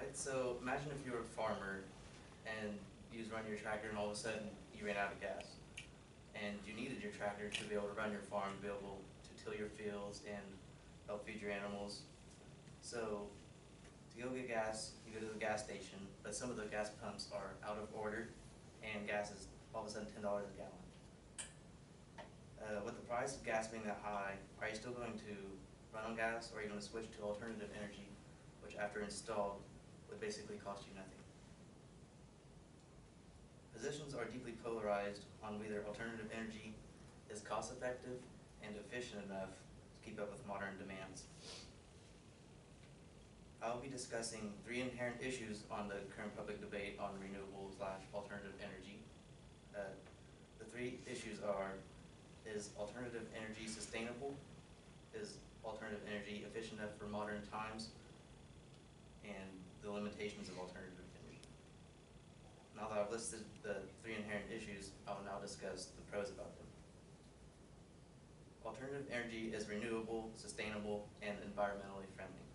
Alright, so imagine if you were a farmer and you was running your tractor and all of a sudden you ran out of gas. And you needed your tractor to be able to run your farm, to be able to till your fields and help feed your animals. So to go get gas, you go to the gas station, but some of the gas pumps are out of order and gas is all of a sudden $10 a gallon. With the price of gas being that high, are you still going to run on gas, or are you going to switch to alternative energy, which after installed would basically cost you nothing? Positions are deeply polarized on whether alternative energy is cost effective and efficient enough to keep up with modern demands. I will be discussing three inherent issues on the current public debate on renewable/alternative energy. The three issues are: is alternative energy sustainable? Is alternative energy efficient enough for modern times? And the limitations of alternative energy. Now that I've listed the three inherent issues, I will now discuss the pros about them. Alternative energy is renewable, sustainable, and environmentally friendly.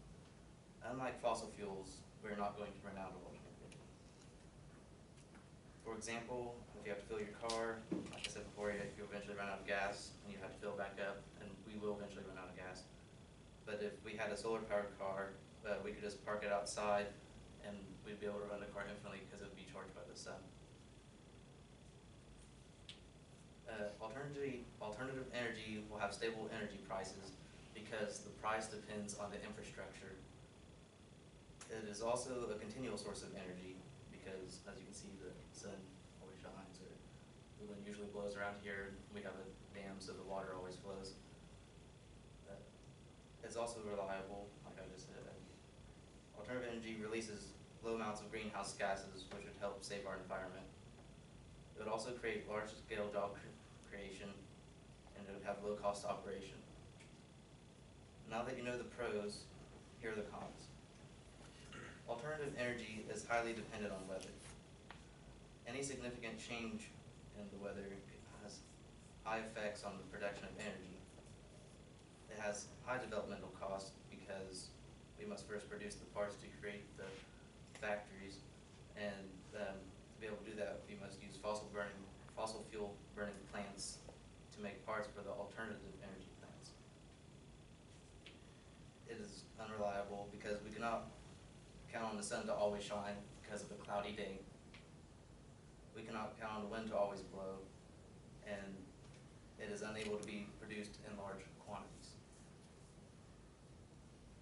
Unlike fossil fuels, we're not going to run out of alternative energy. For example, if you have to fill your car, like I said before, you eventually run out of gas and you have to fill back up, and we will eventually run out of gas. But if we had a solar powered car, we could just park it outside and we'd be able to run the car infinitely because it would be charged by the sun. Alternative energy will have stable energy prices because the price depends on the infrastructure. It is also a continual source of energy because, as you can see, the sun always shines, or the wind usually blows around here. We have a dam, so the water always flows. It's also reliable, like I just said. Alternative energy releases low amounts of greenhouse gases, which would help save our environment. It would also create large-scale job creation, and it would have low-cost operation. Now that you know the pros, here are the cons. Alternative energy is highly dependent on weather. Any significant change in the weather has high effects on the production of energy. It has high developmental costs because we must first produce the parts to create the factories, and to be able to do that, we must use fossil fuel burning plants to make parts for the alternative energy plants. It is unreliable because we cannot count on the sun to always shine because of a cloudy day. We cannot count on the wind to always blow, and it is unable to be produced in large quantities.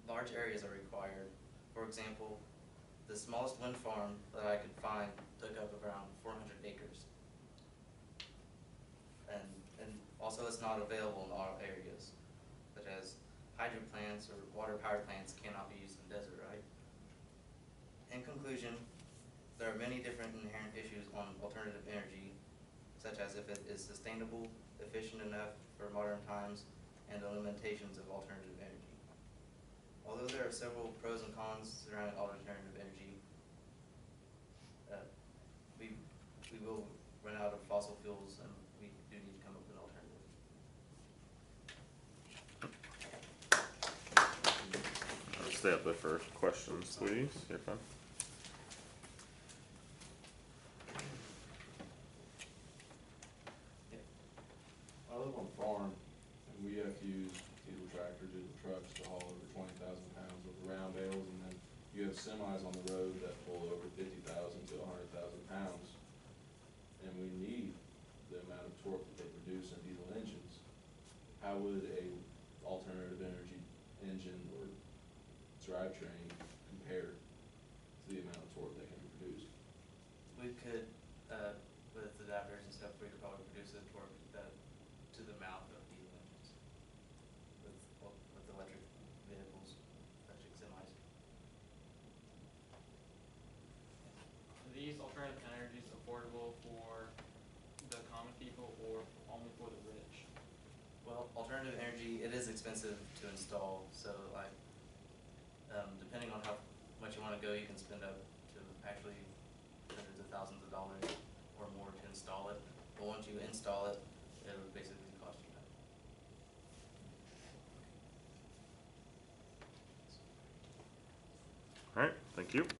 Large areas are required. For example, the smallest wind farm that I could find took up around 400 acres. And also it's not available in all areas, such as hydro plants or water power plants cannot be used in the desert, right? In conclusion, there are many different inherent issues on alternative energy, such as if it is sustainable, efficient enough for modern times, and the limitations of alternative energy. Although there are several pros and cons surrounding alternative energy, we will run out of fossil fuels, and we do need to come up with an alternative. Stay up there for questions, please. You're fine. I live on a farm, and we have to use diesel tractor, diesel trucks to haul over 20,000 pounds of round bales, and then you have semis on the road that pull over 50,000 to 100,000 pounds. And we need the amount of torque that they produce in diesel engines. How would a alternative energy engine or drivetrain compare to the amount of torque that can be produced? We could, with adapters and stuff, we could probably produce a torque to the amount of diesel engines with electric vehicles, electric semis. Are these alternative energies affordable for the common people or only for the rich? Well, alternative energy, it is expensive to install, so like, depending on how much you want to go, you can spend up to actually hundreds of thousands of dollars or more to install it. But once you install it, it would basically cost you nothing. All right, thank you.